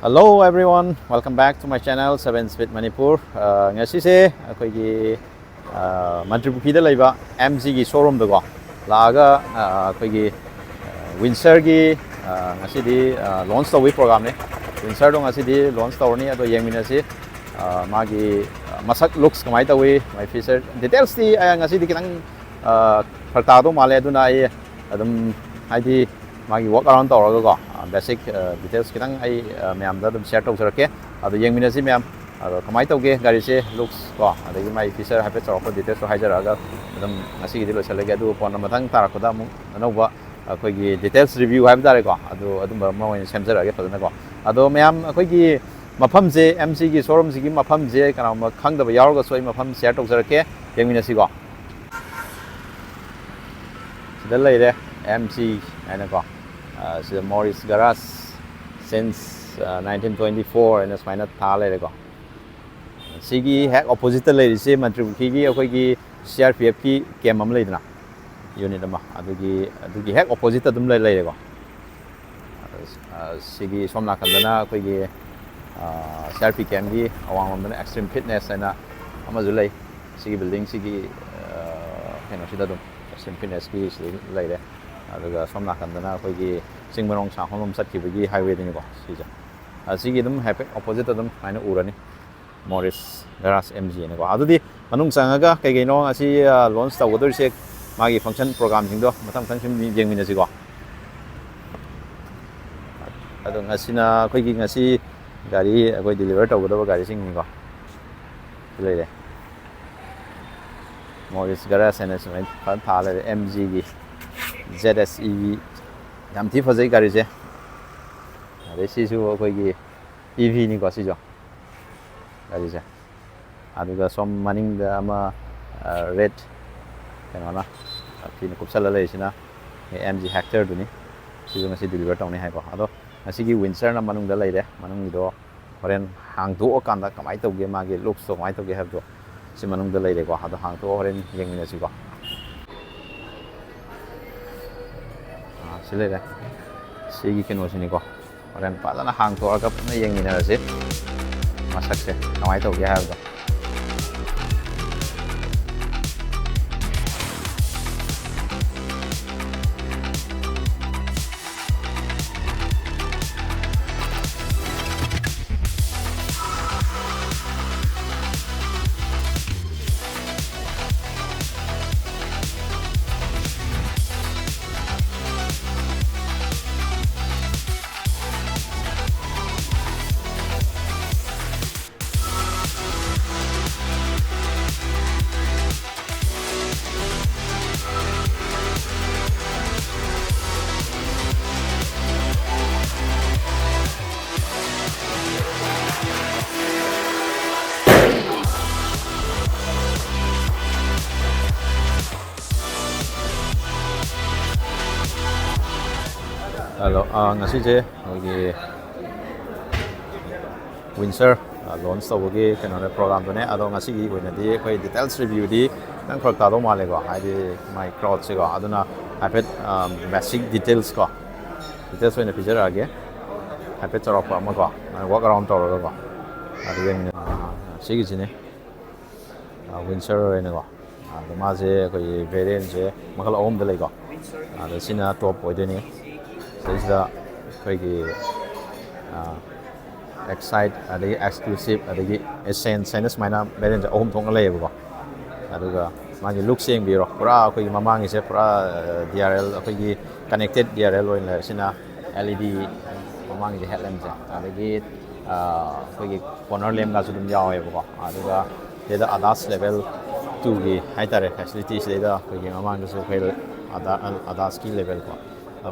Hello everyone, welcome back to my channel 7 Speed Manipur. Ngasi se akoigi Mantripuki da laiba MG gi showroom da go laga akoigi Windsor gi ngasi di launch tawi program ne. Windsor dong ngasi di launch tawni ado yengmina si magi masak looks kamai tawi my feature details di ngasi di kitang farta do male aduna ai adum haidi magi walk around tawra go basic details kitang ai ma'am da dum share tawsarake ado yengmina si ma'am ado kamai tawge gari se looks ko adagi my feature happy tawra details so haijaraga adum ngasi gi lo chalage adu pon mathang tarakoda mu anova akoigi details review haib dare ko adu adum ma oin semjarage fadana ko ado ma'am akoigi mafam je MC gi showroom gi mafam je kana ma khangdaba yaoraga soi mafam share tawsarake yengmina si ko sida leire MC ana ko the Morris Garage since 1924 and it's minus thale ko sigi hack opposite le se Mantripuki gi akoigi CRPF ki cam am leidna unit ama adugi hack opposite adum le ko sigi somna kandana akoigi CRP cam gi awang amna extreme fitness ana ama zulai sigi building sigi keno sida dum extreme fitness gi le aduga somna kandana akoigi singmarong sahomom satkhibagi highway dini ko sija asigi dum happy opposite adum aina urani Morris Garage MG ne ko adudi manung sangaga kai no asi launch tawdor se magi function program singdo mathang sim jengmina si ko adung asina akoigi ngasi gari akoi deliver tawdaba gari sing ni ko leire Morris Garage and Cement fan thale MG gi ZSE yam thi phajai gari je ade si su akoigi EV ni ko si jo gari je aduga som maning da ama red kenona pin kupsala le sina MG Hector duni si jo ngasi deliver tawni hai ko ado ngasi gi Windsor na manung da leire manung do horen hang do kan da kamai tawge magi looks so kamai tawge have do si manung da leire ko ado hang do horen yengmina si ko sile sigi keno sini ko oren padana hang to aga na yengmina se masak se kamai tawge have do Hello, ngasi je hogi Windsor launch tawgi kenone program done ado ngasi gi oina di koi details review di nang khol ta do male go haidi my crowd se go aduna hapet basic details ko details oina feature age hapet charo pa ma go walk around to go ado yeng sigi jine Windsor oina go ado ma je koi variant je makal om de le go ado sina top oideni this is the excite the exclusive the essence sinus mina balance om thong le bo aduga magi look seeing biro pura koi mamang ise pura DRL koi connected DRL oin la sina LED mamang je headlamp ja adagi koi corner lamp ga sudum yaw bo aduga the ADAS level 2 gi haitare facilities le da koi mamang so koi ADAS ki level ko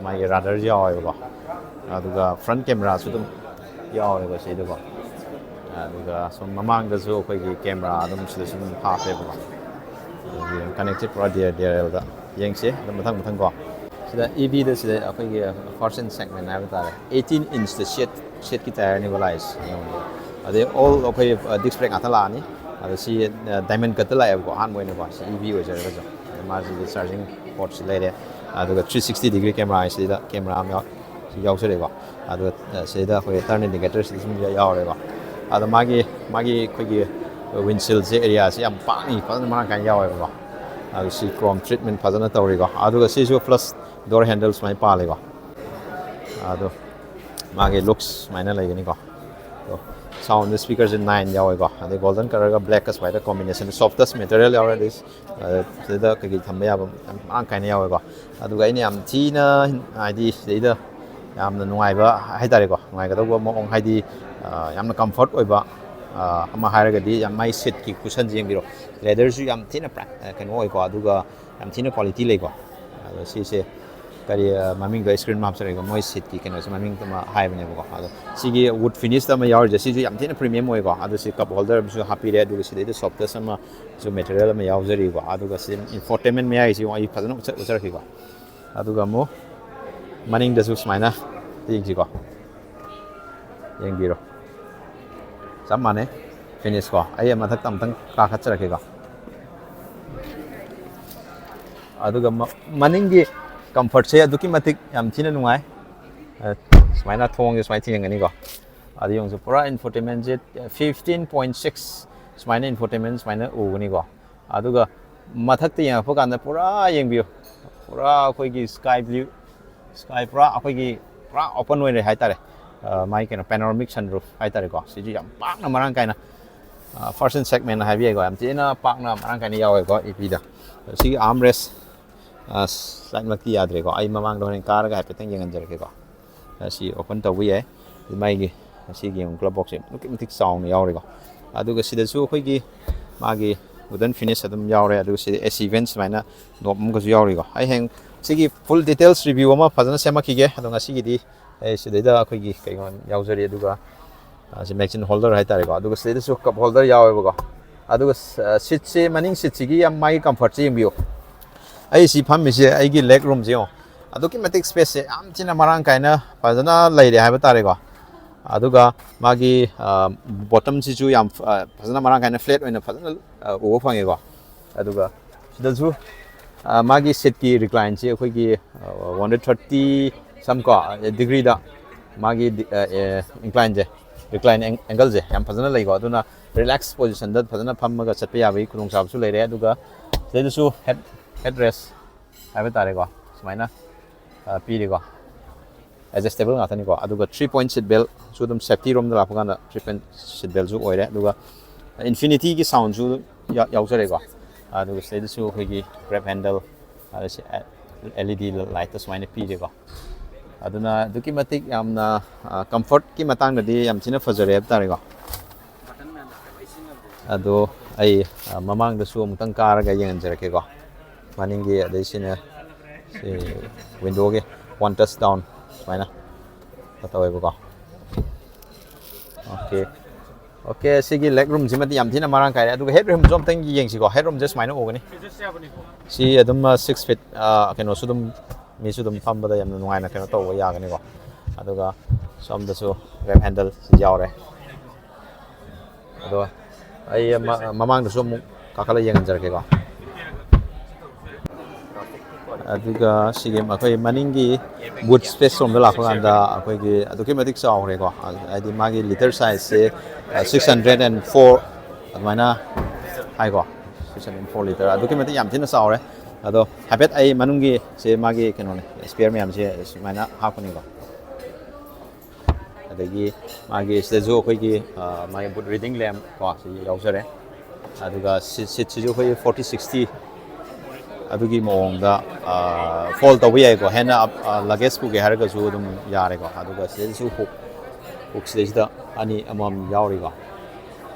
my radar yaw go aduga front camera sudum yaw go sei do aduga som mamang da so koi camera adum solution half le go connected pro DRL da yengse da mathang go sida EV da sida koi first segment na ta 18 inch the shit ki tire ni walize ade all koi disc brake athala ni ade si diamond cut la go han moi ne go EV go jare go ma si charging port si le aduga 360 degree camera is the camera ꯁꯤ ꯌꯥꯎꯖꯔꯦꯀꯣ ꯑꯗꯨꯒ ꯁꯤꯗ ꯑꯩꯈꯣꯏ turn ꯏꯟꯗꯤꯀꯦꯇꯔꯁꯤꯗ ꯁꯨꯝ ꯌꯥꯎꯔꯦꯀꯣ ꯑꯗꯣ ꯃꯥꯒꯤ ꯑꯩꯈꯣꯏꯒꯤ ꯋꯤꯟꯁꯤꯜꯁꯦ ꯑꯦꯔꯤꯌꯥꯁꯤ ꯌꯥꯝ ꯄꯥꯛꯏ ꯐꯖꯅ ꯃꯔꯥꯡ ꯀꯥꯏꯅ ꯌꯥꯎꯋꯦꯕꯀꯣ ꯑꯗꯨ ꯁꯤ ꯀ꯭ꯔꯣꯝ ꯇ꯭ꯔꯤꯠꯃꯦꯟ ꯐꯖꯅ ꯇꯧꯔꯤꯀꯣ ꯑꯗꯨꯒ ꯁꯤꯁꯨ ꯄ꯭ꯂꯁ ꯗꯣꯔ ꯍꯦꯟꯗꯜ ꯁꯨꯃꯥꯏꯅ ꯄꯥꯜꯂꯤꯀꯣ ꯑꯗꯣ ꯃꯥꯒꯤ ꯂꯨꯛꯁ ꯁꯨꯃꯥꯏꯅ ꯂꯩꯒꯅꯤꯀꯣ ꯁꯥꯎꯟꯗ ꯁ꯭ꯄꯤꯀꯔꯁꯦ 9 ꯌꯥꯎꯋꯦꯀꯣ ꯑꯗꯩ ꯒꯣꯜꯗꯟ ꯀꯂꯔꯒ ꯕ꯭ꯂꯦꯛꯀ ꯁꯨꯃꯥꯏꯅ ꯀꯣꯝꯕꯤꯅꯦꯁꯟ ꯁꯣꯐꯇꯦꯁ ꯃꯦꯇꯔꯤꯌꯦꯜ ꯌꯥꯎꯔꯦ ꯑꯗꯩ ꯁꯤꯗ ꯀꯩꯀꯩ ꯊꯝꯕ ꯌꯥꯕ ꯌꯥꯝ ꯃꯔꯥꯡ ꯀꯥꯏꯅ ꯌꯥꯎꯋꯦꯀꯣ ꯑꯗꯨꯒ ꯑꯩꯅ ꯌꯥꯝ ꯊꯤꯅ ꯍꯥꯏꯗꯤ ꯁꯤꯗꯩꯗ ꯌꯥꯝꯅ ꯅꯨꯡꯉꯥꯏꯕ ꯍꯥꯏꯇꯥꯔꯦꯀꯣ ꯅꯨꯡꯉꯥꯏꯒꯗꯧꯕ ꯃꯑꯣꯡ ꯍꯥꯏꯗꯤ ꯌꯥꯝꯅ ꯀꯝꯐꯣꯔꯠ ꯑꯣꯏꯕ ꯑꯃ ꯍꯥꯏꯔꯒꯗꯤ ꯌꯥꯝ ꯃꯥꯏ ꯁꯤꯠꯀꯤ ꯀꯨꯁꯟꯁꯦ ꯌꯦꯡꯕꯤꯔꯣ ꯂꯦꯗꯔꯁꯨ ꯌꯥꯝ ꯊꯤꯅ ꯀꯩꯅꯣ ꯑꯣꯏꯀꯣ ꯑꯗꯨꯒ ꯌꯥꯝ ꯊꯤꯅ ꯀ꯭ꯋꯥꯂꯤꯇꯤ ꯂꯩꯀꯣ ꯑꯗꯣ ꯁꯤꯁꯦ ꯀꯔꯤ ꯃꯃꯤꯡꯗꯣ ꯁ꯭ꯀ꯭ꯔꯤꯟ ꯍꯥꯞꯆꯔꯦꯀꯣ ꯃꯣꯏ ꯁꯤꯠꯀꯤ ꯀꯩꯅꯣꯁꯦ ꯃꯃꯤꯡ ꯑꯃ ꯍꯥꯏꯕꯅꯦꯕꯀꯣ ꯑꯗꯣ ꯁꯤꯒꯤ ꯋꯨꯠ ꯐꯤꯅꯤꯁꯇ ꯑꯃ ꯌꯥꯎꯔꯤꯁꯦ ꯁꯤꯁꯨ ꯌꯥꯝ ꯊꯤꯅ ꯄ꯭ꯔꯤꯃꯤꯌꯝ ꯑꯣꯏꯀꯣ ꯑꯗꯣ ꯁꯤ ꯀꯞ ꯍꯣꯜꯗꯔ ꯑꯃꯁꯨ ꯍꯥꯞꯄꯤꯔꯦ ꯑꯗꯨꯒ ꯁꯤꯗꯩꯗ ꯁꯣꯐꯇꯦꯁ ꯑꯃꯁꯨ ꯃꯦꯇꯔꯤꯌꯦꯜ ꯑꯃ ꯌꯥꯎꯖꯔꯤꯀꯣ ꯑꯗꯨꯒ ꯁꯤ ꯏꯟꯐꯣꯔꯇꯦꯟꯃꯦꯟ ꯃꯌꯥꯏꯁꯤ ꯑꯩ ꯐꯖꯅ ꯎꯠꯆꯔꯛꯈꯤꯀꯣ ꯑꯗꯨꯒ ꯑꯃꯨꯛ ꯃꯅꯤꯡꯗꯁꯨ ꯁꯨꯃꯥꯏꯅ ꯌꯦꯡꯁꯤꯀꯣ ꯌꯦꯡꯕꯤꯔꯣ ꯆꯞ ꯃꯥꯟꯅꯩ ꯐꯤꯅꯤꯁ ꯀꯣ ꯑꯩ ꯃꯊꯛꯇ ꯑꯝꯇꯪ ꯀꯥꯈꯠꯆꯔꯛꯀꯦꯀꯣ ꯑꯗꯨꯒ ꯃꯅꯤꯡꯒꯤ ꯀꯝꯐꯔꯠꯁꯦ ꯑꯗꯨꯛꯀꯤ ꯃꯇꯤꯛ ꯌꯥꯝ ꯊꯤꯅ ꯅꯨꯡꯉꯥꯏ ꯁꯨꯃꯥꯏꯅ ꯊꯣꯡꯁꯦ ꯁꯨꯃꯥꯏꯅ ꯊꯦꯡꯒꯅꯤꯀꯣ ꯑꯗꯨ ꯌꯦꯡꯉꯨꯁꯨ ꯄꯨꯔꯥ ꯏꯟꯐꯣꯔꯇꯦꯟꯃꯦꯟꯁꯦ 15.6 ꯁꯨꯃꯥꯏꯅ ꯏꯟꯐꯣꯔꯇꯦꯟꯃꯦꯟ ꯁꯨꯃꯥꯏꯅ ꯎꯒꯅꯤꯀꯣ ꯑꯗꯨꯒ ꯃꯊꯛꯇ ꯌꯦꯡꯉꯛꯄ ꯀꯥꯟꯗ ꯄꯨꯔꯥ ꯌꯦꯡꯕꯤꯌꯨ ꯄꯨꯔꯥ ꯑꯩꯈꯣꯏꯒꯤ ꯁ꯭ꯀꯥꯏ ꯕ꯭ꯂꯨ ꯁ꯭ꯀꯥꯏ ꯄꯨꯔꯥ ꯑꯩꯈꯣꯏꯒꯤ ꯄꯨꯔꯥ ꯑꯣꯄꯟ ꯑꯣꯏꯔꯦ ꯍꯥꯏꯇꯥꯔꯦ ꯃꯥꯒꯤ ꯀꯩꯅꯣ ꯄꯦꯅꯣꯔꯃꯤꯛ ꯁꯟꯔꯨꯐ ꯍꯥꯏꯇꯥꯔꯦꯀꯣ ꯁꯤꯁꯨ ꯌꯥꯝ ꯄꯥꯛꯅ ꯃꯔꯥꯡ ꯀꯥꯏꯅ ꯐꯥꯔꯁ ꯑꯦꯟ ꯁꯦꯒꯃꯦꯟ ꯍꯥꯏꯕ ꯌꯥꯏꯀꯣ ꯌꯥꯝ ꯊꯤꯅ ꯄꯥꯛꯅ ꯃꯔꯥꯡ ꯀꯥꯏꯅ ꯌꯥꯎꯋꯦꯀꯣ ꯏꯄꯤꯗ ꯁꯤꯒꯤ ꯑꯥꯔꯝ ꯔꯦꯁ ꯁꯥꯏꯠꯃꯛꯇꯤ ꯌꯥꯗ꯭ꯔꯦꯀꯣ ꯑꯩ ꯃꯃꯥꯡꯗ ꯍꯣꯔꯦꯟ ꯀꯥꯔꯒ ꯍꯥꯏꯐꯦꯠꯇꯪ ꯌꯦꯡꯍꯟꯖꯔꯛꯀꯦꯀꯣ ꯁꯤ ꯑꯣꯄꯟ ꯇꯧꯕ ꯌꯥꯏ ꯃꯥꯒꯤ ꯁꯤꯒꯤ ꯒ꯭ꯂꯞ ꯕꯣꯛꯁꯦ ꯑꯗꯨꯛꯀꯤ ꯃꯇꯤꯛ ꯆꯥꯎꯅ ꯌꯥꯎꯔꯦꯀꯣ ꯑꯗꯨꯒ ꯁꯤꯗꯁꯨ ꯑꯩꯈꯣꯏꯒꯤ ꯃꯥꯒꯤ ꯋꯨꯗꯟ ꯐꯤꯅꯤꯁ ꯑꯗꯨꯝ ꯌꯥꯎꯔꯦ ꯑꯗꯨꯒ ꯁꯤꯗ ꯑꯦꯁꯤ ꯚꯦꯟ ꯁꯨꯃꯥꯏꯅ ꯅꯣꯞ ꯑꯃꯒꯁꯨ ꯌꯥꯎꯔꯤꯀꯣ ꯑꯩ ꯍꯌꯦꯡ ꯁꯤꯒꯤ ꯐꯨꯜ ꯗꯤꯇꯦꯜꯁ ꯔꯤꯚ꯭ꯌൂ ꯑꯃ ꯐꯖꯅ ꯁꯦꯝꯃꯛꯈꯤꯒꯦ ꯑꯗꯣ ꯉꯁꯤꯒꯤꯗꯤ ꯑꯩ ꯁꯤꯗꯩꯗ ꯑꯩꯈꯣꯏꯒꯤ ꯀꯩꯅꯣ ꯌꯥꯎꯖꯔꯤ ꯑꯗꯨꯒ ꯁꯤ ꯃꯦꯒꯖꯤꯟ ꯍꯣꯜꯗꯔ ꯍꯥꯏꯇꯥꯔꯦꯀꯣ ꯑꯗꯨꯒ ꯁꯤꯗꯩꯗꯁꯨ ꯀꯞ ꯍꯣꯜꯗꯔ ꯌꯥꯎꯋꯦꯕꯀꯣ ꯑꯗꯨꯒ ꯁꯤꯠꯁꯦ ꯃꯅꯤꯡ ꯁꯤꯠꯁꯤꯒꯤ ꯌꯥꯝ ꯃꯥꯒꯤ ꯀꯝꯐꯔꯠꯁꯦ ꯌꯦꯡꯕꯤꯌꯨ ꯑꯩ ꯁꯤ ꯐꯝꯃꯤꯁꯦ ꯑꯩꯒꯤ ꯂꯦꯛ ꯔꯨꯝꯁꯦ ꯌꯦꯡꯉꯣ ꯑꯗꯨꯛꯀꯤ ꯃꯇꯤꯛ ꯁ꯭ꯄꯦꯁꯁꯦ ꯌꯥꯝ ꯊꯤꯅ ꯃꯔꯥꯡ ꯀꯥꯏꯅ ꯐꯖꯅ ꯂꯩꯔꯦ ꯍꯥꯏꯕ ꯇꯥꯔꯦꯀꯣ ꯑꯗꯨꯒ ꯃꯥꯒꯤ ꯕꯣꯇꯝꯁꯤꯁꯨ ꯌꯥꯝ ꯐꯖꯅ ꯃꯔꯥꯡ ꯀꯥꯏꯅ ꯐ꯭ꯂꯦꯠ ꯑꯣꯏꯅ ꯐꯖꯅ ꯎꯕ ꯐꯪꯉꯦꯀꯣ ꯑꯗꯨꯒ ꯁꯤꯗꯁꯨ ꯃꯥꯒꯤ ꯁꯤꯠꯀꯤ ꯔꯤꯀ꯭ꯂꯥꯏꯟꯁꯤ ꯑꯩꯈꯣꯏꯒꯤ 130 ꯁꯝ ꯀꯣ ꯗꯤꯒ꯭ꯔꯤꯗ ꯃꯥꯒꯤ ꯏꯟꯀ꯭ꯂꯥꯏꯟꯁꯦ ꯔꯤꯀ꯭ꯂꯥꯏꯟ ꯑꯦꯡꯒꯜꯁꯦ ꯌꯥꯝ ꯐꯖꯅ ꯂꯩꯀꯣ ꯑꯗꯨꯅ ꯔꯤꯂꯦꯛꯁ ꯄꯣꯖꯤꯁꯟꯗ ꯐꯖꯅ ꯐꯝꯃꯒ ꯆꯠꯄ ꯌꯥꯕꯒꯤ ꯈꯨꯗꯣꯡꯆꯥꯕꯁꯨ ꯂꯩꯔꯦ ꯑꯗꯨꯒ ꯁꯤꯗꯩꯗꯁꯨ ꯍꯦꯠ ꯔꯦꯁ ꯍꯥꯏꯕ ꯇꯥꯔꯦꯀꯣ ꯁꯨꯃꯥꯏꯅ ꯄꯤꯔꯤꯀꯣ ꯑꯦꯗꯖꯁꯇꯦꯕꯜ ꯉꯥꯛꯇꯅꯤꯀꯣ ꯑꯗꯨꯒ 3-point ꯁꯤꯠ ꯕꯦꯜꯁꯨ ꯑꯗꯨꯝ ꯁꯦꯐꯇꯤ ꯔꯣꯝꯗ ꯂꯥꯛꯄ ꯀꯥꯟꯗ 3-point ꯁꯤꯠ ꯕꯦꯜꯁꯨ ꯑꯣꯏꯔꯦ ꯑꯗꯨꯒ ꯏꯟꯐꯤꯅꯤꯇꯤꯒꯤ ꯁꯥꯎꯟꯁꯨ ꯌꯥꯎꯖꯔꯦꯀꯣ ꯑꯗꯨꯒ ꯁꯤꯗꯩꯗꯁꯨ ꯑꯩꯈꯣꯏꯒꯤ ꯒ꯭ꯔꯦꯞ ꯍꯦꯟꯗꯜ LED ꯂꯥꯏꯠꯇ ꯁꯨꯃꯥꯏꯅ ꯄꯤꯔꯦꯀꯣ ꯑꯗꯨꯅ ꯑꯗꯨꯛꯀꯤ ꯃꯇꯤꯛ ꯌꯥꯝꯅ ꯀꯝꯐꯔꯠꯀꯤ ꯃꯇꯥꯡꯗꯗꯤ ꯌꯥꯝ ꯊꯤꯅ ꯐꯖꯔꯦ ꯍꯥꯏꯕ ꯇꯥꯔꯦꯀꯣ ꯑꯗꯣ ꯑꯩ ꯃꯃꯥꯡꯗꯁꯨ ꯑꯃꯨꯛꯇꯪ ꯀꯥꯔꯒ ꯌꯦꯡꯍꯟꯖꯔꯛꯀꯦꯀꯣ ꯃꯅꯤꯡꯒꯤ ꯑꯗꯩ ꯁꯤꯅ ꯁꯤ ꯋꯤꯟꯗꯣꯒꯤ 1 touch down ꯁꯨꯃꯥꯏꯅ ꯇꯧꯋꯦꯕꯀꯣ ꯑꯣꯀꯦ ꯁꯤꯒꯤ ꯂꯦꯛ ꯔꯨꯝꯁꯤꯃꯗꯤ ꯌꯥꯝ ꯊꯤꯅ ꯃꯔꯥꯡ ꯀꯥꯏꯔꯦ ꯑꯗꯨꯒ ꯍꯦꯠ ꯔꯨꯝꯁꯨ ꯑꯝꯇꯪ ꯌꯦꯡꯁꯤꯀꯣ ꯍꯦꯠ ꯔꯨꯝꯁꯦ ꯁꯨꯃꯥꯏꯅ ꯎꯒꯅꯤ ꯁꯤ ꯑꯗꯨꯝ 6 feet ꯀꯩꯅꯣꯁꯨ ꯑꯗꯨꯝ ꯃꯤꯁꯨ ꯑꯗꯨꯝ ꯐꯝꯕꯗ ꯌꯥꯝꯅ ꯅꯨꯡꯉꯥꯏꯅ ꯀꯩꯅꯣ ꯇꯧꯕ ꯌꯥꯒꯅꯤꯀꯣ ꯑꯗꯨꯒ ꯁꯣꯝꯗꯁꯨ ꯒ꯭ꯔꯦꯞ ꯍꯦꯟꯗꯜ ꯌꯥꯎꯔꯦ ꯑꯗꯣ ꯑꯩ ꯃꯃꯥꯡꯗꯁꯨ ꯑꯃꯨꯛ ꯀꯥꯈꯠꯂ ꯌꯦꯡꯍꯟꯖꯔꯛꯀꯦꯀꯣ ꯑꯗꯨꯒ ꯁꯤꯒꯤ ꯑꯩꯈꯣꯏ ꯃꯅꯤꯡꯒꯤ ꯕꯨꯠ ꯁ꯭ꯄꯦꯁ ꯔꯣꯝꯗ ꯂꯥꯛꯄ ꯀꯥꯟꯗ ꯑꯩꯈꯣꯏꯒꯤ ꯑꯗꯨꯛꯀꯤ ꯃꯇꯤꯛ ꯆꯥꯎꯔꯦꯀꯣ ꯍꯥꯏꯗꯤ ꯃꯥꯒꯤ ꯂꯤꯇꯔ ꯁꯥꯏꯖꯁꯦ 604 ꯑꯗꯨꯃꯥꯏꯅ ꯍꯥꯏꯀꯣ 604 ꯂꯤꯇꯔ ꯑꯗꯨꯛꯀꯤ ꯃꯇꯤꯛ ꯌꯥꯝ ꯊꯤꯅ ꯆꯥꯎꯔꯦ ꯑꯗꯣ ꯍꯥꯏꯐꯦꯠ ꯑꯩ ꯃꯅꯨꯡꯒꯤ ꯁꯦ ꯃꯥꯒꯤ ꯀꯩꯅꯣꯅꯦ ꯁ꯭ꯄꯤꯌꯔ ꯃꯌꯥꯝꯁꯦ ꯁꯨꯃꯥꯏꯅ ꯍꯥꯞꯀꯅꯤꯀꯣ ꯑꯗꯒꯤ ꯃꯥꯒꯤ ꯁꯤꯗꯁꯨ ꯑꯩꯈꯣꯏꯒꯤ ꯃꯥꯒꯤ ꯕꯨꯠ ꯔꯤꯗꯤꯡ ꯂꯦꯝ ꯀꯣ ꯁꯤ ꯌꯥꯎꯖꯔꯦ ꯑꯗꯨꯒ ꯁꯤꯠꯁꯤꯁꯨ ꯑꯩꯈꯣꯏꯒꯤ 40-60 ꯑꯗꯨꯒꯤ ꯃꯑꯣꯡꯗ ꯐꯣꯜ ꯇꯧꯕ ꯌꯥꯏꯀꯣ ꯍꯦꯟꯅ ꯂꯒꯦꯖ ꯄꯨꯒꯦ ꯍꯥꯏꯔꯒꯁꯨ ꯑꯗꯨꯝ ꯌꯥꯔꯦꯀꯣ ꯑꯗꯨꯒ ꯁꯤꯗꯩꯁꯨ ꯍꯨꯛ ꯁꯤꯗꯩꯁꯤꯗ ꯑꯃꯃꯝ ꯌꯥꯎꯔꯤꯀꯣ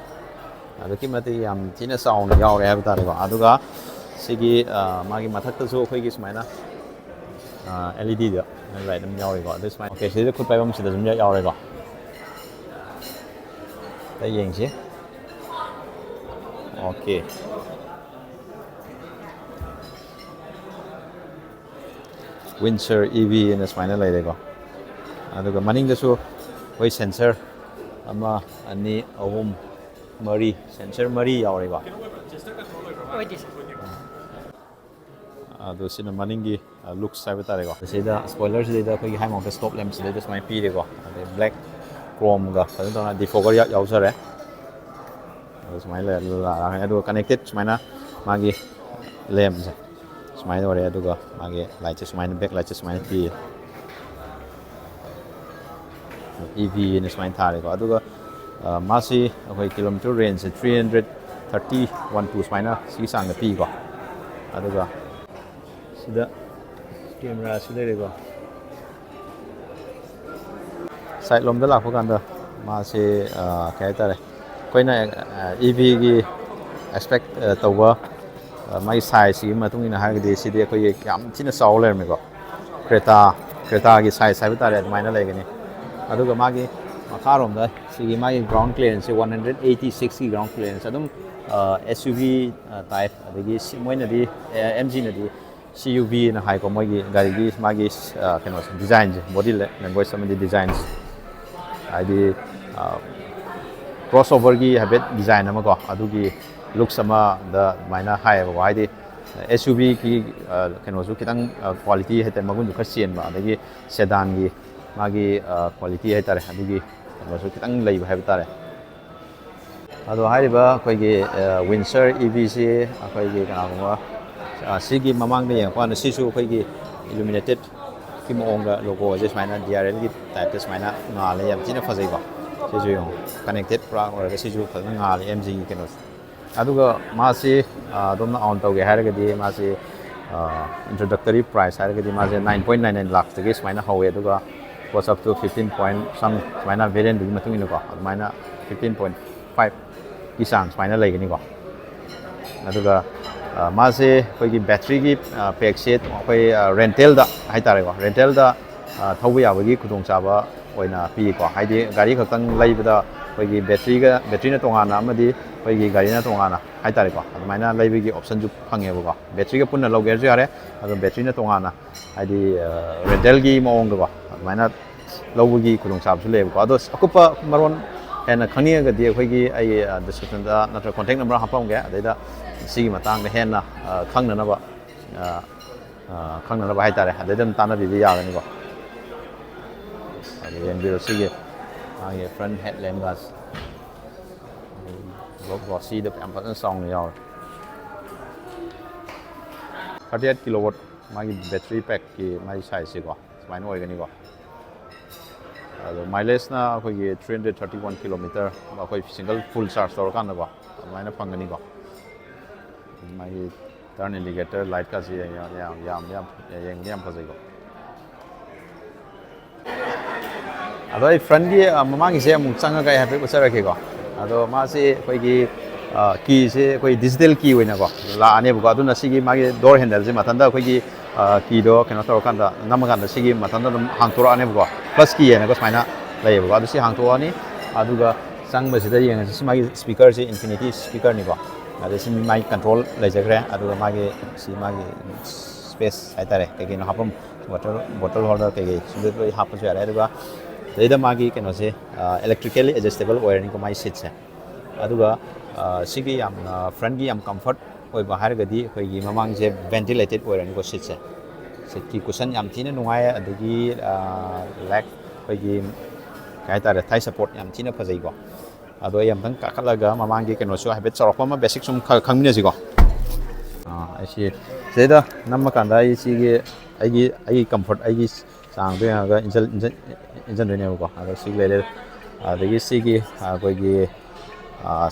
ꯑꯗꯨꯛꯀꯤ ꯃꯇꯤꯛ ꯌꯥꯝ ꯊꯤꯅ ꯆꯥꯎꯅ ꯌꯥꯎꯔꯦ ꯍꯥꯏꯕ ꯇꯥꯔꯦꯀꯣ ꯑꯗꯨꯒ ꯁꯤꯒꯤ ꯃꯥꯒꯤ ꯃꯊꯛꯇꯁꯨ ꯑꯩꯈꯣꯏꯒꯤ ꯁꯨꯃꯥꯏꯅ LEDꯗ ꯂꯥꯏꯠ ꯑꯗꯨꯝ ꯌꯥꯎꯔꯤꯀꯣ ꯑꯗꯨ ꯁꯨꯃꯥꯏꯅ ꯑꯣꯀꯦ ꯁꯤꯗ ꯈꯨꯠ ꯄꯥꯏꯐꯝ ꯁꯤꯗ ꯑꯗꯨꯝ ꯌꯥꯎꯔꯦꯀꯣ ꯌꯦꯡꯁꯤ ꯑꯣꯀꯦ Windsor EV ꯑꯅ ꯁꯨꯃꯥꯏꯅ ꯂꯩꯔꯦꯀꯣ ꯑꯗꯨꯒ ꯃꯅꯤꯡꯗꯁꯨ ꯑꯩꯈꯣই ꯁꯦꯟꯁꯔ 1 2 3 4 ꯁꯦꯟꯁꯔ 4 ꯌꯥꯎꯔꯦꯀꯣ ꯑꯗꯨ ꯁꯤꯅ ꯃꯅꯤꯡꯒꯤ ꯂꯨꯛꯁ ꯍꯥꯏꯕ ꯇꯥꯔꯦꯀꯣ ꯁꯤꯗ ꯁ꯭ꯄꯣꯏꯂꯔꯁꯤꯗꯩꯗ ꯑꯩꯈꯣꯏꯒꯤ ꯍꯥꯏ ꯃꯥꯎꯟꯇꯦꯠ ꯁ꯭ꯇꯣꯞ ꯂꯦꯝꯞꯁꯤꯗꯩꯗ ꯁꯨꯃꯥꯏꯅ ꯄꯤꯔꯦꯀꯣ ꯑꯗꯩ ꯕ꯭ꯂꯦꯛ ꯀ꯭ꯔꯣꯝꯒ ꯐꯖꯅ ꯇꯧꯅ ꯗꯤꯐꯣꯒꯔ ꯌꯥꯎꯖꯔꯦ ꯑꯗꯨ ꯁꯨꯃꯥꯏꯅ ꯂꯥꯛꯑꯦ ꯑꯗꯨꯒ ꯀꯅꯦꯛꯇꯦꯠ ꯁꯨꯃꯥꯏꯅ ꯃꯥꯒꯤ ꯂꯦꯝꯞꯁꯦ ꯁꯨꯃꯥꯏꯅ ꯑꯣꯏꯔꯦ ꯑꯗꯨꯒ ꯃꯥꯒꯤ ꯂꯥꯏꯠꯁꯦ ꯁꯨꯃꯥꯏꯅ ꯕꯦꯛ ꯂꯥꯏꯠꯁꯦ ꯁꯨꯃꯥꯏꯅ ꯄꯤꯌꯦ EV ꯅ ꯁꯨꯃꯥꯏꯅ ꯊꯥꯔꯦꯀꯣ ꯑꯗꯨꯒ ꯃꯥꯁꯤ ꯑꯩꯈꯣꯏ ꯀꯤꯂꯣꯃꯤꯇꯔ ꯔꯦꯟꯖꯁꯦ 330-12 ꯁꯨꯃꯥꯏꯅ ꯁꯤꯒꯤ ꯆꯥꯡꯗ ꯄꯤꯀꯣ ꯑꯗꯨꯒ ꯁꯤꯗ ꯀꯦꯃꯦꯔꯥꯁꯤ ꯂꯩꯔꯦꯀꯣ ꯁꯥꯏꯠ ꯂꯣꯝꯗ ꯂꯥꯛꯄ ꯀꯥꯟꯗ ꯃꯥꯁꯤ ꯀꯩ ꯍꯥꯏꯇꯥꯔꯦ ꯑꯩꯈꯣꯏꯅ EVꯒꯤ ꯑꯦꯛꯁꯄꯦꯛ ꯇꯧꯕ ꯃꯥꯒꯤ ꯁꯥꯏꯖꯁꯤꯒꯤ ꯃꯇꯨꯡ ꯏꯟꯅ ꯍꯥꯏꯔꯒꯗꯤ ꯁꯤꯗꯤ ꯑꯩꯈꯣꯏꯒꯤ ꯌꯥꯝ ꯊꯤꯅ ꯆꯥꯎ ꯂꯩꯔꯝꯃꯦꯀꯣ ꯀ꯭ꯔꯦꯇꯥꯒꯤ ꯁꯥꯏꯖ ꯍꯥꯏꯕ ꯇꯥꯔꯦ ꯑꯗꯨꯃꯥꯏꯅ ꯂꯩꯒꯅꯤ ꯑꯗꯨꯒ ꯃꯥꯒꯤ ꯃꯈꯥꯔꯣꯝꯗ ꯁꯤꯒꯤ ꯃꯥꯒꯤ ꯒ꯭ꯔꯥꯎꯟ ꯀ꯭ꯂꯤꯌꯔꯦꯟꯁꯁꯦ 186ꯀꯤ ꯒ꯭ꯔꯥꯎꯟ ꯀ꯭ꯂꯤꯌꯔꯦꯟꯁ ꯑꯗꯨꯝ SUV ꯇꯥꯏꯞ ꯑꯗꯒꯤ ꯃꯣꯏꯅꯗꯤ MGꯅꯗꯤ CUVꯅ ꯍꯥꯏꯀꯣ ꯃꯣꯏꯒꯤ ꯒꯥꯔꯤꯒꯤ ꯃꯥꯒꯤ ꯀꯩꯅꯣꯁꯦ ꯗꯤꯖꯥꯏꯟꯁꯦ ꯕꯣꯗꯤ ꯂꯦꯡꯒ꯭ꯋꯦꯖ ꯑꯃꯗꯤ ꯗꯤꯖꯥꯏꯟꯁ ꯍꯥꯏꯗꯤ ꯀ꯭ꯔꯣꯁ ꯑꯣꯚꯔꯒꯤ ꯍꯥꯏꯐꯦꯠ ꯗꯤꯖꯥꯏꯟ ꯑꯃꯀꯣ ꯑꯗꯨꯒꯤ ꯂꯨꯛꯁ ꯑꯃꯗ ꯑꯗꯨꯃꯥꯏꯅ ꯍꯥꯏꯌꯦꯕꯀꯣ ꯍꯥꯏꯗꯤ SUVꯒꯤ ꯀꯩꯅꯣꯁꯨ ꯈꯤꯇꯪ ꯀ꯭ꯋꯥꯂꯤꯇꯤ ꯍꯥꯏꯇꯥꯔꯦ ꯃꯒꯨꯟꯁꯨ ꯈꯔ ꯆꯦꯟꯕ ꯑꯗꯒꯤ ꯁꯦꯗꯥꯟꯒꯤ ꯃꯥꯒꯤ ꯀ꯭ꯋꯥꯂꯤꯇꯤ ꯍꯥꯏꯇꯥꯔꯦ ꯑꯗꯨꯒꯤ ꯀꯩꯅꯣꯁꯨ ꯈꯤꯇꯪ ꯂꯩꯕ ꯍꯥꯏꯕ ꯇꯥꯔꯦ ꯑꯗꯣ ꯍꯥꯏꯔꯤꯕ ꯑꯩꯈꯣꯏꯒꯤ ꯋꯤꯟꯁꯔ EVꯁꯤ ꯑꯩꯈꯣꯏꯒꯤ ꯀꯅꯥꯒꯨꯝꯕ ꯁꯤꯒꯤ ꯃꯃꯥꯡꯗ ꯌꯦꯡꯉꯛꯄ ꯀꯥꯟꯗ ꯁꯤꯁꯨ ꯑꯩꯈꯣꯏꯒꯤ ꯏꯂꯨꯃꯤꯅꯦꯇꯦꯠꯀꯤ ꯃꯑꯣꯡꯗ ꯂꯣꯒꯣꯁꯦ ꯁꯨꯃꯥꯏꯅ DRLꯒꯤ ꯇꯥꯏꯞꯇ ꯁꯨꯃꯥꯏꯅ ꯉꯥꯜꯂꯦ ꯌꯥꯝ ꯊꯤꯅ ꯐꯖꯩꯀꯣ ꯁꯤꯁꯨ ꯌꯦꯡꯉꯣ ꯀꯅꯦꯛꯇꯦꯠ ꯄꯨꯔꯥ ꯑꯣꯏꯔꯒ ꯁꯤꯁꯨ ꯐꯖꯅ ꯉꯥꯜꯂꯦ MGꯒꯤ ꯀꯩꯅꯣꯁꯦ ꯑꯗꯨꯒ ꯃꯥꯁꯤ ꯑꯗꯣꯝꯅ ꯑꯥꯎꯟ ꯇꯧꯒꯦ ꯍꯥꯏꯔꯒꯗꯤ ꯃꯥꯁꯤ introductory price ꯍꯥꯏꯔꯒꯗꯤ ꯃꯥꯁꯦ 9.99 lakhs ꯁꯨꯃꯥꯏꯅ ꯍꯧꯋꯦ ꯑꯗꯨꯒ goes up to 15 point some ꯁꯨꯃꯥꯏꯅ ꯚꯦꯔꯤꯌꯟꯗꯨꯒꯤ ꯃꯇꯨꯡ ꯏꯟꯅꯀꯣ ꯑꯗꯨꯃꯥꯏꯅ 15.5ꯒꯤ ꯆꯥꯡ ꯁꯨꯃꯥꯏꯅ ꯂꯩꯒꯅꯤꯀꯣ ꯑꯗꯨꯒ ꯃꯥꯁꯦ ꯑꯩꯈꯣꯏꯒꯤ ꯕꯦꯇ꯭ꯔꯤꯒꯤ ꯄꯦꯛꯁꯦ ꯑꯩꯈꯣꯏ ꯔꯦꯟꯇꯦꯜꯗ ꯍꯥꯏꯇꯥꯔꯦꯀꯣ ꯔꯦꯟꯇꯦꯜꯗ ꯊꯧꯕ ꯌꯥꯕꯒꯤ ꯈꯨꯗꯣꯡꯆꯥꯕ ꯑꯣꯏꯅ ꯄꯤꯀꯣ ꯍꯥꯏꯗꯤ ꯒꯥꯔꯤ ꯈꯛꯇꯪ ꯂꯩꯕꯗ ꯑꯩꯈꯣꯏꯒꯤ ꯕꯦꯇ꯭ꯔꯤꯅ ꯇꯣꯉꯥꯟꯅ ꯑꯃꯗꯤ ꯑꯩꯈꯣꯏꯒꯤ ꯒꯥꯔꯤꯅ ꯇꯣꯉꯥꯟꯅ ꯍꯥꯏꯇꯥꯔꯦꯀꯣ ꯑꯗꯨꯃꯥꯏꯅ ꯂꯩꯕꯒꯤ ꯑꯣꯞꯁꯟꯁꯨ ꯐꯪꯉꯦꯕꯀꯣ ꯕꯦꯇ꯭ꯔꯤꯒ ꯄꯨꯟꯅ ꯂꯧꯒꯦꯔꯁꯨ ꯌꯥꯔꯦ ꯑꯗꯣ ꯕꯦꯇ꯭ꯔꯤꯅ ꯇꯣꯉꯥꯟꯅ ꯍꯥꯏꯗꯤ ꯔꯦꯟꯇꯦꯜꯒꯤ ꯃꯑꯣꯡꯗꯀꯣ ꯑꯗꯨꯃꯥꯏꯅ ꯂꯧꯕꯒꯤ ꯈꯨꯗꯣꯡꯆꯥꯕꯁꯨ ꯂꯩꯌꯦꯕꯀꯣ ꯑꯗꯣ ꯑꯀꯨꯞꯄ ꯃꯔꯣꯟ ꯍꯦꯟꯅ ꯈꯪꯅꯤꯡꯉꯒꯗꯤ ꯑꯩꯈꯣꯏꯒꯤ ꯑꯩ ꯗꯤꯁꯀ꯭ꯔꯤꯞꯁꯟꯗ ꯅꯠꯇ꯭ꯔꯒ ꯀꯣꯟꯇꯦꯛ ꯅꯝꯕꯔ ꯍꯥꯞꯄꯝꯒꯦ ꯑꯗꯩꯗ ꯁꯤꯒꯤ ꯃꯇꯥꯡꯗ ꯍꯦꯟꯅ ꯈꯪꯅꯅꯕ ꯍꯥꯏꯇꯥꯔꯦ ꯑꯗꯩꯗ ꯑꯗꯨꯝ ꯇꯥꯟꯅꯕꯤꯕ ꯌꯥꯒꯅꯤꯀꯣ ꯑꯗꯨ ꯌꯦꯡꯕꯤꯔꯣ ꯁꯤꯒꯤ ꯃꯥꯒꯤ ꯐ꯭ꯔꯟ ꯍꯦꯠ ꯂꯦꯝꯒꯥꯁ ꯒ꯭ꯂꯣꯁꯤꯗ ꯌꯥꯝ ꯐꯖꯅ ꯆꯥꯎꯅ ꯌꯥꯎꯔꯦ 38 ꯀꯤꯂꯣꯋꯥꯠ ꯃꯥꯒꯤ ꯕꯦꯇ꯭ꯔꯤ ꯄꯦꯛꯀꯤ ꯃꯥꯒꯤ ꯁꯥꯏꯖꯁꯤꯀꯣ ꯁꯨꯃꯥꯏꯅ ꯑꯣꯏꯒꯅꯤꯀꯣ ꯑꯗꯣ ꯃꯥꯏꯂꯦꯖꯅ ꯑꯩꯈꯣꯏꯒꯤ 331 ꯀꯤꯂꯣꯃꯤꯇꯔ ꯑꯩꯈꯣꯏ ꯁꯤꯡꯒꯜ ꯐꯨꯜ ꯆꯥꯔꯖ ꯇꯧꯔꯀꯥꯟꯗꯀꯣ ꯑꯗꯨꯃꯥꯏꯅ ꯐꯪꯒꯅꯤꯀꯣ ꯃꯥꯒꯤ ꯇꯔꯟ ꯏꯟꯗꯤꯀꯦꯇꯔ ꯂꯥꯏꯠꯀꯥꯁꯤ ꯌꯦꯡꯕꯗ ꯌꯥꯝ ꯐꯖꯩꯀꯣ ꯑꯗꯣ ꯑꯩ ꯐ꯭ꯔꯟꯒꯤ ꯃꯃꯥꯡꯒꯤꯁꯦ ꯑꯃꯨꯛ ꯆꯪꯉꯒ ꯑꯩ ꯍꯥꯏꯐꯦꯠ ꯎꯠꯆꯔꯛꯀꯦꯀꯣ ꯑꯗꯣ ꯃꯥꯁꯤ ꯑꯩꯈꯣꯏꯒꯤ ꯀꯤꯁꯦ ꯑꯩꯈꯣꯏ ꯗꯤꯖꯤꯇꯦꯜ ꯀꯤ ꯑꯣꯏꯅꯀꯣ ꯂꯥꯛꯑꯅꯦꯕꯀꯣ ꯑꯗꯨꯅ ꯁꯤꯒꯤ ꯃꯥꯒꯤ ꯗꯣꯔ ꯍꯦꯟꯗꯜꯁꯦ ꯃꯊꯟꯇ ꯑꯩꯈꯣꯏꯒꯤ ꯀꯤꯗꯣ ꯀꯩꯅꯣ ꯇꯧꯔꯀꯥꯟꯗ ꯅꯝꯃꯀꯥꯟꯗ ꯁꯤꯒꯤ ꯃꯊꯟꯇ ꯑꯗꯨꯝ ꯍꯥꯡꯇꯣꯔꯛꯑꯅꯦꯕꯀꯣ ꯄ꯭ꯂꯁ ꯀꯤ ꯍꯥꯏꯅꯒ ꯁꯨꯃꯥꯏꯅ ꯂꯩꯌꯦꯕꯀꯣ ꯑꯗꯨ ꯁꯤ ꯍꯥꯡꯇꯣꯛꯑꯅꯤ ꯑꯗꯨꯒ ꯆꯪꯕꯁꯤꯗ ꯌꯦꯡꯉꯁꯤ ꯁꯤ ꯃꯥꯒꯤ ꯁ꯭ꯄꯤꯀꯔꯁꯤ ꯏꯟꯐꯤꯅꯤꯇꯤ ꯁ꯭ꯄꯤꯀꯔꯅꯤꯀꯣ ꯑꯗꯩ ꯁꯤ ꯃꯥꯒꯤ ꯀꯟꯇ꯭ꯔꯣꯜ ꯂꯩꯖꯈ꯭ꯔꯦ ꯑꯗꯨꯒ ꯃꯥꯒꯤ ꯁ꯭ꯄꯦꯁ ꯍꯥꯏꯇꯥꯔꯦ ꯀꯩꯀꯩꯅꯣ ꯍꯥꯞꯐꯝ ꯕꯣꯇꯜ ꯍꯣꯜꯗꯔ ꯀꯩꯀꯩ ꯁꯤꯗ ꯂꯣꯏ ꯍꯥꯞꯄꯁꯨ ꯌꯥꯔꯦ ꯑꯗꯨꯒ ꯑꯗꯩꯗ ꯃꯥꯒꯤ ꯀꯩꯅꯣꯁꯦ ꯑꯦꯂꯦꯛꯇ꯭ꯔꯤꯀꯦꯜꯂꯤ ꯑꯦꯗꯖꯁꯇꯦꯕꯜ ꯑꯣꯏꯔꯅꯤꯀꯣ ꯃꯥꯒꯤ ꯁꯤꯠꯁꯦ ꯑꯗꯨꯒ ꯁꯤꯒꯤ ꯌꯥꯝꯅ ꯐ꯭ꯔꯟꯒꯤ ꯌꯥꯝ ꯀꯝꯐꯔꯠ ꯑꯣꯏꯕ ꯍꯥꯏꯔꯒꯗꯤ ꯑꯩꯈꯣꯏꯒꯤ ꯃꯃꯥꯡꯁꯦ ꯚꯦꯟꯇꯤꯂꯦꯇꯦड ꯑꯣꯏꯔꯅꯤꯀꯣ ꯁꯤꯠꯁꯦ ꯁꯤꯠꯀꯤ ꯀꯨꯁꯟ ꯌꯥꯝ ꯊꯤꯅ ꯅꯨꯡꯉꯥꯏ ꯑꯗꯒꯤ ꯂꯦꯛ ꯑꯩꯈꯣꯏꯒꯤ ꯀꯩ ꯍꯥꯏꯇꯥꯔꯦ ꯊꯥꯏ ꯁꯞꯄꯣꯔꯠ ꯌꯥꯝ ꯊꯤꯅ ꯐꯖꯩꯀꯣ ꯑꯗꯣ ꯑꯩ ꯑꯝꯇꯪ ꯀꯥꯈꯠꯂꯒ ꯃꯃꯥꯡꯒꯤ ꯀꯩꯅꯣꯁꯨ ꯍꯥꯏꯐꯦꯠ ꯆꯥꯎꯔꯛꯄ ꯑꯃ ꯕꯦꯁꯤꯛ ꯁꯨꯝ ꯈꯪꯃꯤꯟꯅꯁꯤꯀꯣ ꯑꯩ ꯁꯤꯗꯩꯗ ꯅꯝꯃꯀꯥꯟꯗ ꯑꯩ ꯁꯤꯒꯤ ꯑꯩꯒꯤ ꯀꯝꯐꯔꯠ ꯑꯩꯒꯤ ꯆꯥꯡꯗꯣ ꯌꯦꯡꯉꯒ ꯏꯟꯖꯟꯗꯣꯏꯅꯦꯕꯀꯣ ꯑꯗꯣ ꯁꯤꯒꯤ ꯂꯩꯔꯦ ꯑꯗꯒꯤ ꯁꯤꯒꯤ ꯑꯩꯈꯣꯏꯒꯤ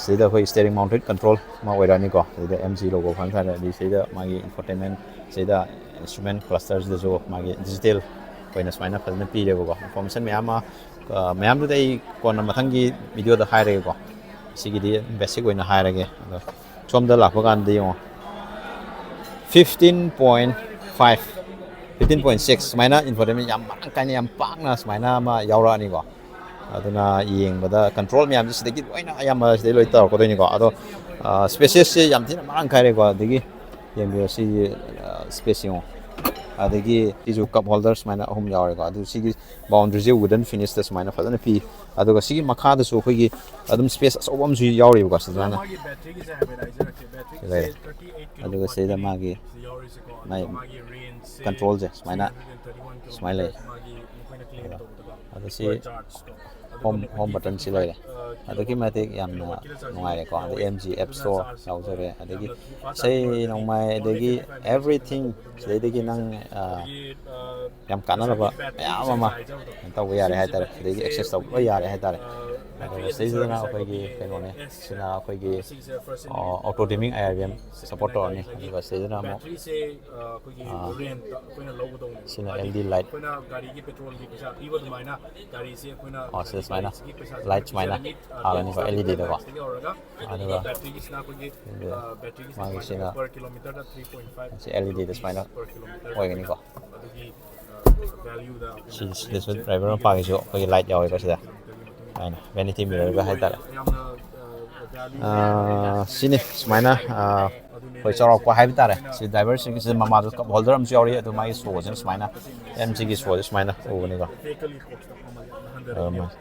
ꯁꯤꯗ ꯑꯩꯈꯣꯏ ꯁ꯭ꯇꯦꯔꯤꯡ ꯃꯥꯎꯟꯇꯦꯠ ꯀꯟꯇ꯭ꯔꯣल ꯑꯃ ꯑꯣꯏꯔꯛꯑꯅꯤ ꯁꯤꯗ MG ꯂꯣꯒꯣ ꯐꯪ ꯇꯥꯔꯦ ꯑꯗꯩ ꯁꯤꯗ ꯃꯥꯒꯤ ꯏꯟꯐꯣꯇꯦꯟꯃꯦꯟ ꯁꯤꯗ ꯏꯟꯁꯇ꯭ꯔꯨꯃꯦꯟ ꯀ꯭ꯂꯁꯇꯔꯁꯤꯗꯁꯨ ꯃꯥꯒꯤ ꯗꯤꯖꯤꯇꯦꯜ ꯑꯣꯏꯅ ꯁꯨꯃꯥꯏꯅ ꯐꯖꯅ ꯄꯤꯔꯦꯕꯀꯣ ꯏꯟꯐꯣꯔꯃꯦꯁꯟ ꯃꯌꯥꯝꯗꯨꯗ ꯑꯩ ꯀꯣꯟꯅ ꯃꯊꯪꯒꯤ ꯚꯤꯗꯤꯑꯣꯗ ꯍꯥꯏꯔꯒꯦꯀꯣ ꯁꯤꯒꯤꯗꯤ ꯕꯦꯁꯤꯛ ꯑꯣꯏꯅ ꯍꯥꯏꯔꯒꯦ ꯑꯗꯣ ꯁꯣꯝꯗ ꯂꯥꯛꯄ ꯀꯥꯟꯗ ꯌꯦꯡꯉꯣ 15.6 ꯁꯨꯃꯥꯏꯅ ꯏꯟꯐꯣꯔꯇꯦꯟꯃꯦꯟ ꯌꯥꯝ ꯃꯔꯥꯡ ꯀꯥꯏꯅ ꯌꯥꯝ ꯄꯥꯛꯅ ꯁꯨꯃꯥꯏꯅ ꯑꯃ ꯌꯥꯎꯔꯛꯑꯅꯤꯀꯣ ꯑꯗꯨꯅ ꯌꯦꯡꯕꯗ ꯀꯟꯇ꯭ꯔꯣꯜ ꯃꯌꯥꯝꯁꯦ ꯁꯤꯗꯒꯤ ꯂꯣꯏꯅ ꯑꯌꯥꯝꯕ ꯁꯤꯗꯩ ꯂꯣꯏ ꯇꯧꯔꯛꯀꯗꯣꯏꯅꯤꯀꯣ ꯑꯗꯣ ꯁ꯭ꯄꯦꯁꯦꯁꯁꯦ ꯌꯥꯝ ꯊꯤꯅ ꯃꯔꯥꯡ ꯀꯥꯏꯔꯦꯀꯣ ꯑꯗꯒꯤ ꯌꯦꯡꯕꯤꯌꯣ ꯁꯤꯒꯤ ꯁ꯭ꯄꯦꯁ ꯌꯦꯡꯉꯣ adagi isu cup holder smaina ahum yaure ko adu sigi boundary je wooden finish da smaina fadana pi aduga sigi makha da so khoi adum space asobam su yaure ko sidana aduga seda magi mai control je smaina smile adu si home button si loi adagi matik yam ngai ko adu MG app store yaujare adagi sei nongmai adagi everything adagi nang yam kanalaba yam ama taw yare hai tare adagi access taw yare hai tare sei jana akoigi kenone sina akoigi auto dimming IRM support ni aduga sei jana mo sina LED light oh smaina light smaina alani ko LED da ko aduga magi sina si LED da smaina oigani ko si this driver pa gi jo ko light yawi ko sida aina vanity mirror ga hai tara sini smaina koi charo ko hai tare si driver si si mama do cup holder am jori adu mai so jin smaina MG gi so smaina o ni ko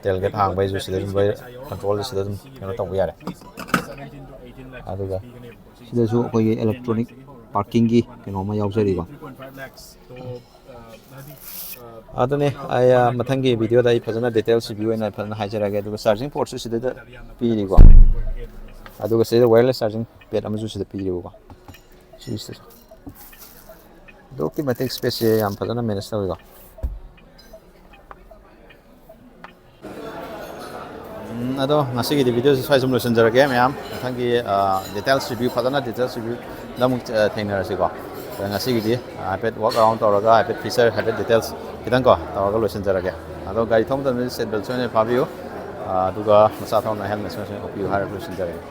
tailgate hang bai ju sida bai control sida kena tong yare aduga sida su koi electronic parking gi keno ma yaujari ko adune ay mathangi video da phajana details view ena phajana haijarage aduga charging port su sida da piri ko aduga sida wireless charging pad amaju sida piri ko sida doki matik space yam phajana manage tawi ko ado ngasigi di video sai sum losen jarage mayam mathangi details review phajana details review namuk thengna rasi ko ngasigi di ipad walk around toraga ipad feature ipad details kitang ko toraga losen jarage ado gari thom da set bel chone phabiyo aduga masa thona helmet chone opiu har losen jarage